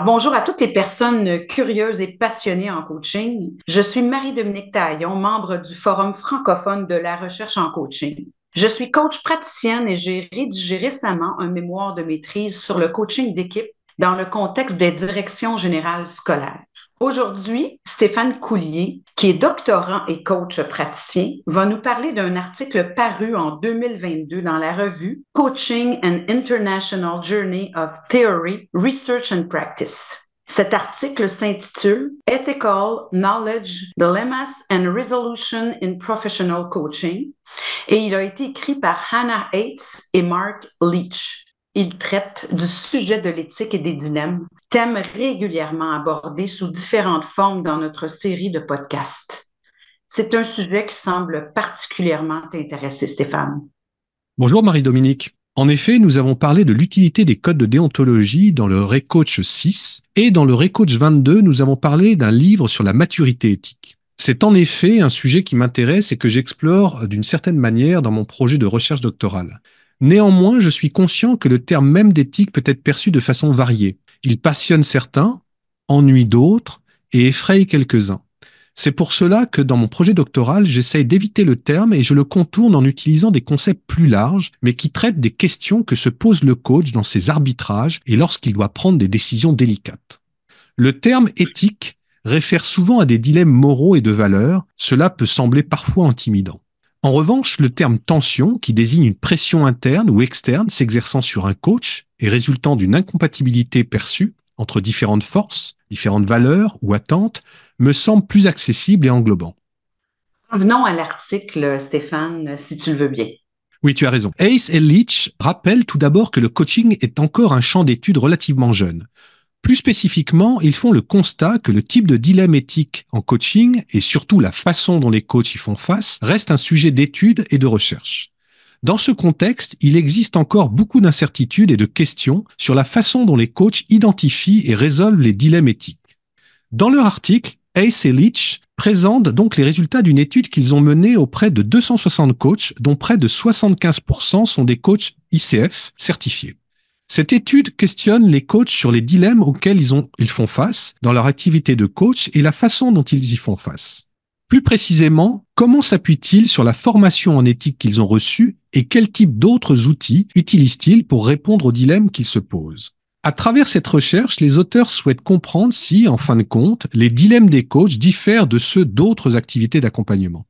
Bonjour à toutes les personnes curieuses et passionnées en coaching. Je suis Marie-Dominique Taillon, membre du Forum francophone de la recherche en coaching. Je suis coach praticienne et j'ai rédigé récemment un mémoire de maîtrise sur le coaching d'équipe dans le contexte des directions générales scolaires. Aujourd'hui, Stéphane Coulier, qui est doctorant et coach praticien, va nous parler d'un article paru en 2022 dans la revue Coaching and International Journey of Theory, Research and Practice. Cet article s'intitule Ethical Knowledge, Dilemmas and Resolution in Professional Coaching et il a été écrit par Hannah Yates et Mark Leach. Il traite du sujet de l'éthique et des dilemmes, thème régulièrement abordé sous différentes formes dans notre série de podcasts. C'est un sujet qui semble particulièrement t'intéresser, Stéphane. Bonjour Marie-Dominique. En effet, nous avons parlé de l'utilité des codes de déontologie dans le Recoach 6 et dans le Recoach 22, nous avons parlé d'un livre sur la maturité éthique. C'est en effet un sujet qui m'intéresse et que j'explore d'une certaine manière dans mon projet de recherche doctorale. Néanmoins, je suis conscient que le terme même d'éthique peut être perçu de façon variée. Il passionne certains, ennuie d'autres et effraie quelques-uns. C'est pour cela que dans mon projet doctoral, j'essaye d'éviter le terme et je le contourne en utilisant des concepts plus larges, mais qui traitent des questions que se pose le coach dans ses arbitrages et lorsqu'il doit prendre des décisions délicates. Le terme éthique réfère souvent à des dilemmes moraux et de valeurs, cela peut sembler parfois intimidant. En revanche, le terme tension, qui désigne une pression interne ou externe s'exerçant sur un coach et résultant d'une incompatibilité perçue entre différentes forces, différentes valeurs ou attentes, me semble plus accessible et englobant. Revenons à l'article, Stéphane, si tu le veux bien. Oui, tu as raison. Ace et Leach rappellent tout d'abord que le coaching est encore un champ d'études relativement jeune. Plus spécifiquement, ils font le constat que le type de dilemme éthique en coaching, et surtout la façon dont les coachs y font face, reste un sujet d'étude et de recherche. Dans ce contexte, il existe encore beaucoup d'incertitudes et de questions sur la façon dont les coachs identifient et résolvent les dilemmes éthiques. Dans leur article, Ace et Leach présentent donc les résultats d'une étude qu'ils ont menée auprès de 260 coachs, dont près de 75% sont des coachs ICF certifiés. Cette étude questionne les coachs sur les dilemmes auxquels ils font face dans leur activité de coach et la façon dont ils y font face. Plus précisément, comment s'appuient-ils sur la formation en éthique qu'ils ont reçue et quel type d'autres outils utilisent-ils pour répondre aux dilemmes qu'ils se posent? À travers cette recherche, les auteurs souhaitent comprendre si, en fin de compte, les dilemmes des coachs diffèrent de ceux d'autres activités d'accompagnement.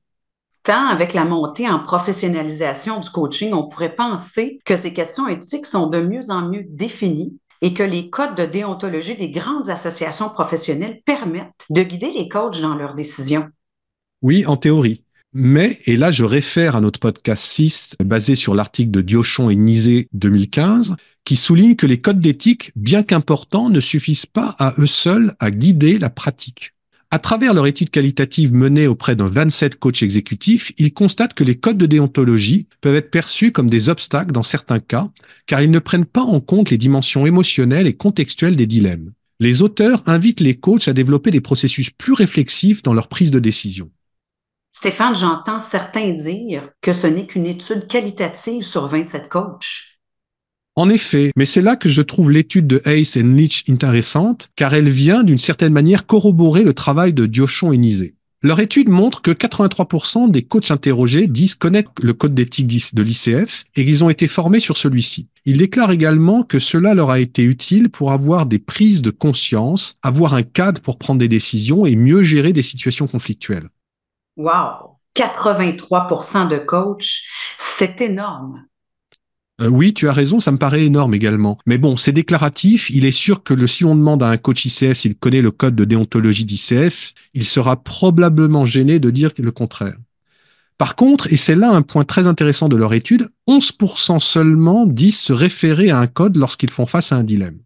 Tant avec la montée en professionnalisation du coaching, on pourrait penser que ces questions éthiques sont de mieux en mieux définies et que les codes de déontologie des grandes associations professionnelles permettent de guider les coachs dans leurs décisions. Oui, en théorie. Mais, et là je réfère à notre podcast 6, basé sur l'article de Diochon et Nizet 2015, qui souligne que les codes d'éthique, bien qu'importants, ne suffisent pas à eux seuls à guider la pratique. À travers leur étude qualitative menée auprès d'un 27 coachs exécutifs, ils constatent que les codes de déontologie peuvent être perçus comme des obstacles dans certains cas, car ils ne prennent pas en compte les dimensions émotionnelles et contextuelles des dilemmes. Les auteurs invitent les coachs à développer des processus plus réflexifs dans leur prise de décision. Stéphane, j'entends certains dire que ce n'est qu'une étude qualitative sur 27 coachs. En effet, mais c'est là que je trouve l'étude de Ace et Leach intéressante, car elle vient d'une certaine manière corroborer le travail de Diochon et Nizet. Leur étude montre que 83% des coachs interrogés disent connaître le code d'éthique de l'ICF et qu'ils ont été formés sur celui-ci. Ils déclarent également que cela leur a été utile pour avoir des prises de conscience, avoir un cadre pour prendre des décisions et mieux gérer des situations conflictuelles. Wow! 83% de coachs, c'est énorme. Oui, tu as raison, ça me paraît énorme également. Mais bon, c'est déclaratif. Il est sûr que si on demande à un coach ICF s'il connaît le code de déontologie d'ICF, il sera probablement gêné de dire le contraire. Par contre, et c'est là un point très intéressant de leur étude, 11% seulement disent se référer à un code lorsqu'ils font face à un dilemme.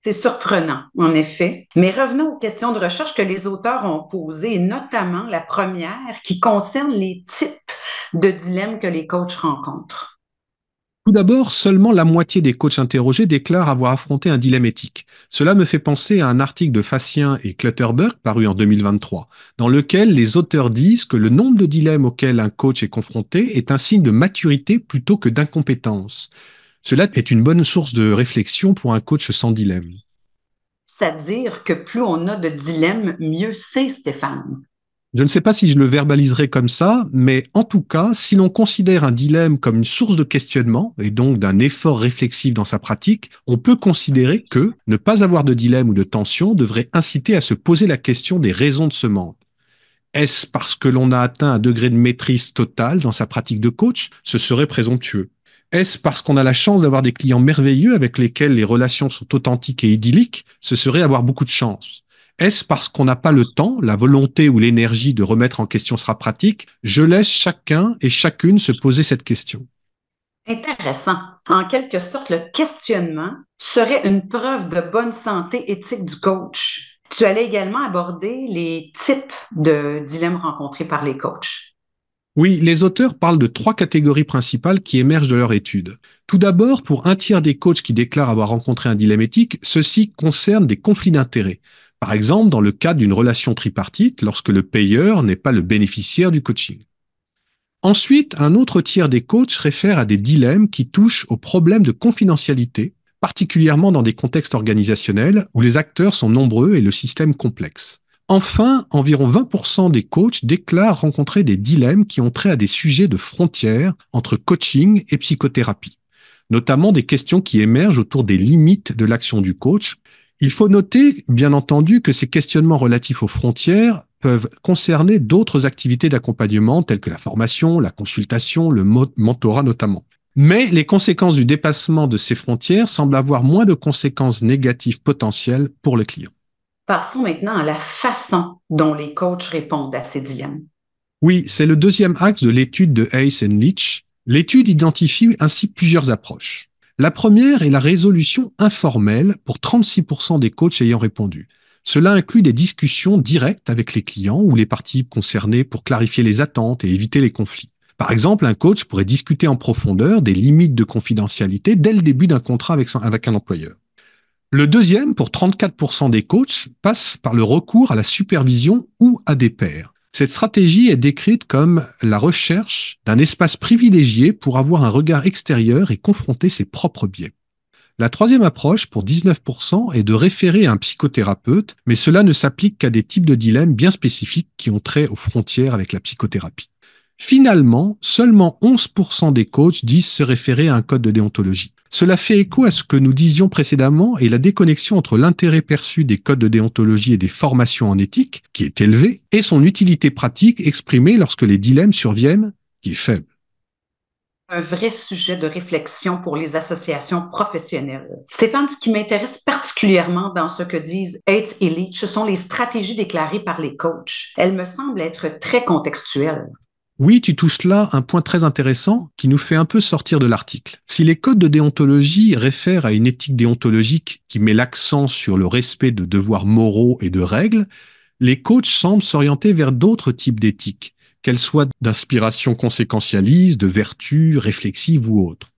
C'est surprenant, en effet. Mais revenons aux questions de recherche que les auteurs ont posées, et notamment la première qui concerne les types de dilemmes que les coachs rencontrent. Tout d'abord, seulement la moitié des coachs interrogés déclarent avoir affronté un dilemme éthique. Cela me fait penser à un article de Facien et Clutterberg paru en 2023, dans lequel les auteurs disent que le nombre de dilemmes auxquels un coach est confronté est un signe de maturité plutôt que d'incompétence. Cela est une bonne source de réflexion pour un coach sans dilemme. C'est-à-dire que plus on a de dilemmes, mieux c'est, Stéphane. Je ne sais pas si je le verbaliserai comme ça, mais en tout cas, si l'on considère un dilemme comme une source de questionnement et donc d'un effort réflexif dans sa pratique, on peut considérer que ne pas avoir de dilemme ou de tension devrait inciter à se poser la question des raisons de ce manque. Est-ce parce que l'on a atteint un degré de maîtrise totale dans sa pratique de coach? Ce serait présomptueux. Est-ce parce qu'on a la chance d'avoir des clients merveilleux avec lesquels les relations sont authentiques et idylliques? Ce serait avoir beaucoup de chance. Est-ce parce qu'on n'a pas le temps, la volonté ou l'énergie de remettre en question sa pratique? Je laisse chacun et chacune se poser cette question. Intéressant. En quelque sorte, le questionnement serait une preuve de bonne santé éthique du coach. Tu allais également aborder les types de dilemmes rencontrés par les coachs. Oui, les auteurs parlent de 3 catégories principales qui émergent de leur étude. Tout d'abord, pour un tiers des coachs qui déclarent avoir rencontré un dilemme éthique, ceux-ci concernent des conflits d'intérêts. Par exemple, dans le cadre d'une relation tripartite, lorsque le payeur n'est pas le bénéficiaire du coaching. Ensuite, un autre tiers des coachs réfère à des dilemmes qui touchent aux problèmes de confidentialité, particulièrement dans des contextes organisationnels où les acteurs sont nombreux et le système complexe. Enfin, environ 20% des coachs déclarent rencontrer des dilemmes qui ont trait à des sujets de frontières entre coaching et psychothérapie, notamment des questions qui émergent autour des limites de l'action du coach. Il faut noter, bien entendu, que ces questionnements relatifs aux frontières peuvent concerner d'autres activités d'accompagnement telles que la formation, la consultation, le mentorat notamment. Mais les conséquences du dépassement de ces frontières semblent avoir moins de conséquences négatives potentielles pour le client. Passons maintenant à la façon dont les coachs répondent à ces dilemmes. Oui, c'est le deuxième axe de l'étude de Hayes et Leach. L'étude identifie ainsi plusieurs approches. La première est la résolution informelle pour 36% des coachs ayant répondu. Cela inclut des discussions directes avec les clients ou les parties concernées pour clarifier les attentes et éviter les conflits. Par exemple, un coach pourrait discuter en profondeur des limites de confidentialité dès le début d'un contrat avec un employeur. Le deuxième, pour 34% des coachs, passe par le recours à la supervision ou à des pairs. Cette stratégie est décrite comme la recherche d'un espace privilégié pour avoir un regard extérieur et confronter ses propres biais. La troisième approche, pour 19%, est de référer à un psychothérapeute, mais cela ne s'applique qu'à des types de dilemmes bien spécifiques qui ont trait aux frontières avec la psychothérapie. Finalement, seulement 11% des coachs disent se référer à un code de déontologie. Cela fait écho à ce que nous disions précédemment et la déconnexion entre l'intérêt perçu des codes de déontologie et des formations en éthique, qui est élevé, et son utilité pratique exprimée lorsque les dilemmes surviennent, qui est faible. Un vrai sujet de réflexion pour les associations professionnelles. Stéphane, ce qui m'intéresse particulièrement dans ce que disent Yates et Leach, ce sont les stratégies déclarées par les coachs. Elles me semblent être très contextuelles. Oui, tu touches là un point très intéressant qui nous fait un peu sortir de l'article. Si les codes de déontologie réfèrent à une éthique déontologique qui met l'accent sur le respect de devoirs moraux et de règles, les coachs semblent s'orienter vers d'autres types d'éthiques, qu'elles soient d'inspiration conséquentialiste, de vertu, réflexive ou autre.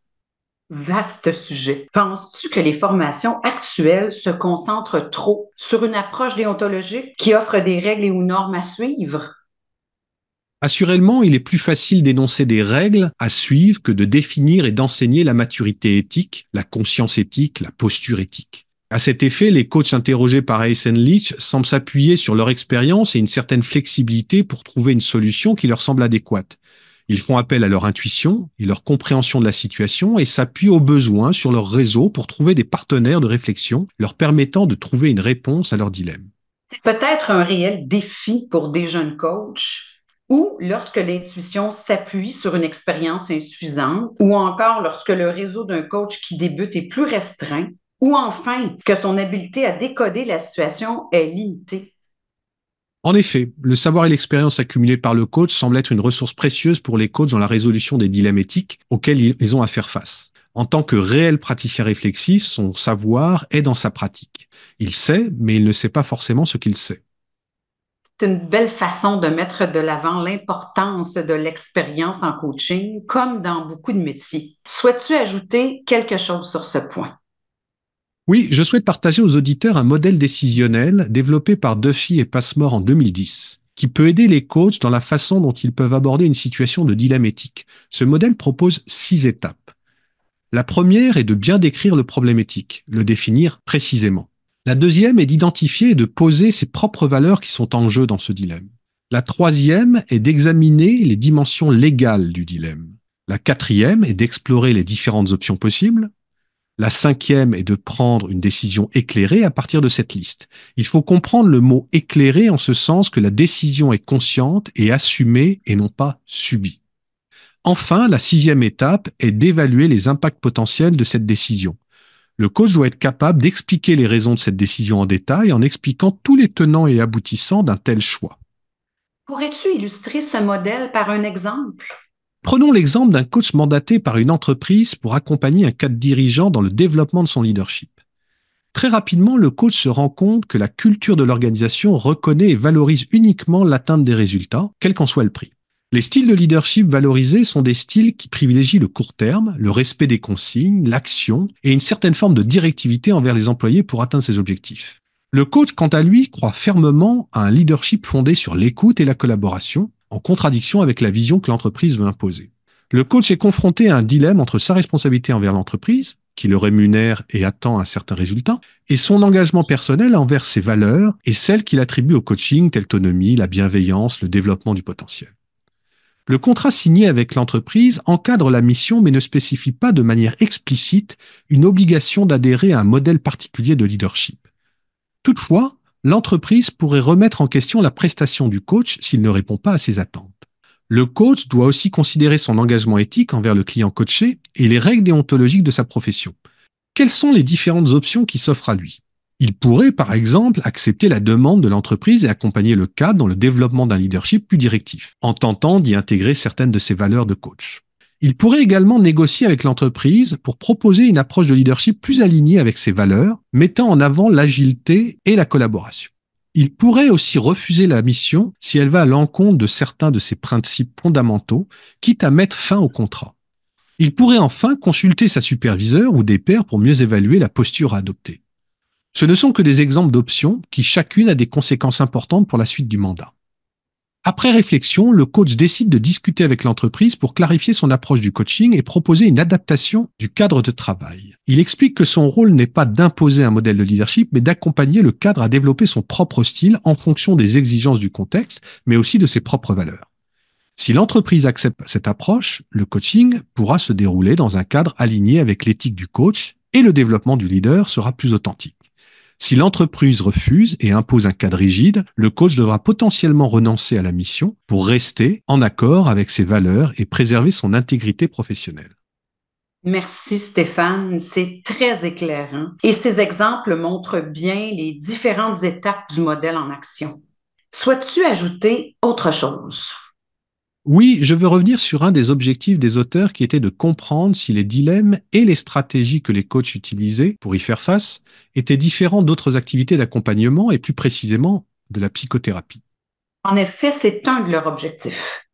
Vaste sujet. Penses-tu que les formations actuelles se concentrent trop sur une approche déontologique qui offre des règles et ou normes à suivre? Assurément, il est plus facile d'énoncer des règles à suivre que de définir et d'enseigner la maturité éthique, la conscience éthique, la posture éthique. À cet effet, les coachs interrogés par Hayes et Leach semblent s'appuyer sur leur expérience et une certaine flexibilité pour trouver une solution qui leur semble adéquate. Ils font appel à leur intuition et leur compréhension de la situation et s'appuient au besoin sur leur réseau pour trouver des partenaires de réflexion leur permettant de trouver une réponse à leurs dilemmes. C'est peut-être un réel défi pour des jeunes coachs ou lorsque l'intuition s'appuie sur une expérience insuffisante, ou encore lorsque le réseau d'un coach qui débute est plus restreint, ou enfin que son habileté à décoder la situation est limitée. En effet, le savoir et l'expérience accumulés par le coach semblent être une ressource précieuse pour les coachs dans la résolution des dilemmes éthiques auxquels ils ont à faire face. En tant que réel praticien réflexif, son savoir est dans sa pratique. Il sait, mais il ne sait pas forcément ce qu'il sait. C'est une belle façon de mettre de l'avant l'importance de l'expérience en coaching, comme dans beaucoup de métiers. Souhaites-tu ajouter quelque chose sur ce point? Oui, je souhaite partager aux auditeurs un modèle décisionnel développé par Duffy et Passmore en 2010, qui peut aider les coachs dans la façon dont ils peuvent aborder une situation de dilemme éthique. Ce modèle propose 6 étapes. La première est de bien décrire le problème éthique, le définir précisément. La deuxième est d'identifier et de poser ses propres valeurs qui sont en jeu dans ce dilemme. La troisième est d'examiner les dimensions légales du dilemme. La quatrième est d'explorer les différentes options possibles. La cinquième est de prendre une décision éclairée à partir de cette liste. Il faut comprendre le mot éclairé en ce sens que la décision est consciente et assumée et non pas subie. Enfin, la sixième étape est d'évaluer les impacts potentiels de cette décision. Le coach doit être capable d'expliquer les raisons de cette décision en détail en expliquant tous les tenants et aboutissants d'un tel choix. Pourrais-tu illustrer ce modèle par un exemple? Prenons l'exemple d'un coach mandaté par une entreprise pour accompagner un cadre dirigeant dans le développement de son leadership. Très rapidement, le coach se rend compte que la culture de l'organisation reconnaît et valorise uniquement l'atteinte des résultats, quel qu'en soit le prix. Les styles de leadership valorisés sont des styles qui privilégient le court terme, le respect des consignes, l'action et une certaine forme de directivité envers les employés pour atteindre ses objectifs. Le coach, quant à lui, croit fermement à un leadership fondé sur l'écoute et la collaboration, en contradiction avec la vision que l'entreprise veut imposer. Le coach est confronté à un dilemme entre sa responsabilité envers l'entreprise, qui le rémunère et attend un certain résultat, et son engagement personnel envers ses valeurs et celles qu'il attribue au coaching, telles l'autonomie, la bienveillance, le développement du potentiel. Le contrat signé avec l'entreprise encadre la mission mais ne spécifie pas de manière explicite une obligation d'adhérer à un modèle particulier de leadership. Toutefois, l'entreprise pourrait remettre en question la prestation du coach s'il ne répond pas à ses attentes. Le coach doit aussi considérer son engagement éthique envers le client coaché et les règles déontologiques de sa profession. Quelles sont les différentes options qui s'offrent à lui ? Il pourrait, par exemple, accepter la demande de l'entreprise et accompagner le cadre dans le développement d'un leadership plus directif, en tentant d'y intégrer certaines de ses valeurs de coach. Il pourrait également négocier avec l'entreprise pour proposer une approche de leadership plus alignée avec ses valeurs, mettant en avant l'agilité et la collaboration. Il pourrait aussi refuser la mission si elle va à l'encontre de certains de ses principes fondamentaux, quitte à mettre fin au contrat. Il pourrait enfin consulter sa superviseure ou des pairs pour mieux évaluer la posture à adopter. Ce ne sont que des exemples d'options qui chacune a des conséquences importantes pour la suite du mandat. Après réflexion, le coach décide de discuter avec l'entreprise pour clarifier son approche du coaching et proposer une adaptation du cadre de travail. Il explique que son rôle n'est pas d'imposer un modèle de leadership, mais d'accompagner le cadre à développer son propre style en fonction des exigences du contexte, mais aussi de ses propres valeurs. Si l'entreprise accepte cette approche, le coaching pourra se dérouler dans un cadre aligné avec l'éthique du coach et le développement du leader sera plus authentique. Si l'entreprise refuse et impose un cadre rigide, le coach devra potentiellement renoncer à la mission pour rester en accord avec ses valeurs et préserver son intégrité professionnelle. Merci Stéphane, c'est très éclairant. Et ces exemples montrent bien les différentes étapes du modèle en action. Souhaites-tu ajouter autre chose? Oui, je veux revenir sur un des objectifs des auteurs qui était de comprendre si les dilemmes et les stratégies que les coachs utilisaient pour y faire face étaient différents d'autres activités d'accompagnement et plus précisément de la psychothérapie. En effet, c'est un de leurs objectifs.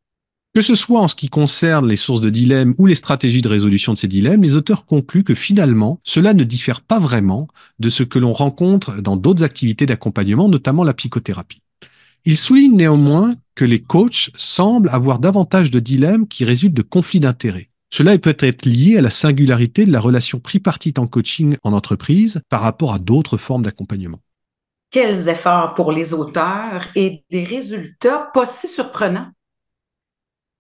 Que ce soit en ce qui concerne les sources de dilemmes ou les stratégies de résolution de ces dilemmes, les auteurs concluent que finalement, cela ne diffère pas vraiment de ce que l'on rencontre dans d'autres activités d'accompagnement, notamment la psychothérapie. Ils soulignent néanmoins que les coachs semblent avoir davantage de dilemmes qui résultent de conflits d'intérêts. Cela peut être lié à la singularité de la relation tripartite en coaching en entreprise par rapport à d'autres formes d'accompagnement. Quels efforts pour les auteurs et des résultats pas si surprenants.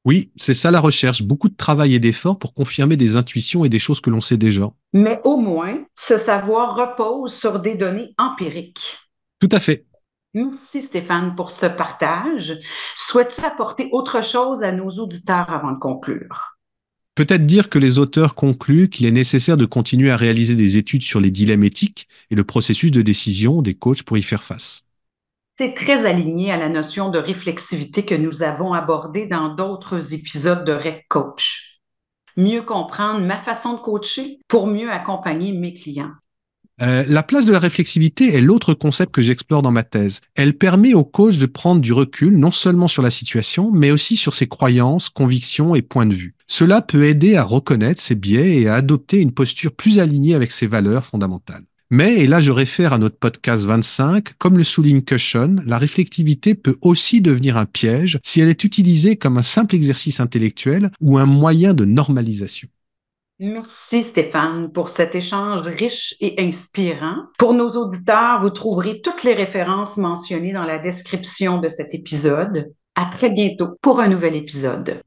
Oui, c'est ça la recherche, beaucoup de travail et d'efforts pour confirmer des intuitions et des choses que l'on sait déjà. Mais au moins, ce savoir repose sur des données empiriques. Tout à fait. Merci Stéphane pour ce partage. Souhaites-tu apporter autre chose à nos auditeurs avant de conclure? Peut-être dire que les auteurs concluent qu'il est nécessaire de continuer à réaliser des études sur les dilemmes éthiques et le processus de décision des coachs pour y faire face. C'est très aligné à la notion de réflexivité que nous avons abordée dans d'autres épisodes de Rec Coach. Mieux comprendre ma façon de coacher pour mieux accompagner mes clients. La place de la réflexivité est l'autre concept que j'explore dans ma thèse. Elle permet au coach de prendre du recul non seulement sur la situation, mais aussi sur ses croyances, convictions et points de vue. Cela peut aider à reconnaître ses biais et à adopter une posture plus alignée avec ses valeurs fondamentales. Mais, et là je réfère à notre podcast 25, comme le souligne Cushion, la réflexivité peut aussi devenir un piège si elle est utilisée comme un simple exercice intellectuel ou un moyen de normalisation. Merci Stéphane pour cet échange riche et inspirant. Pour nos auditeurs, vous trouverez toutes les références mentionnées dans la description de cet épisode. À très bientôt pour un nouvel épisode.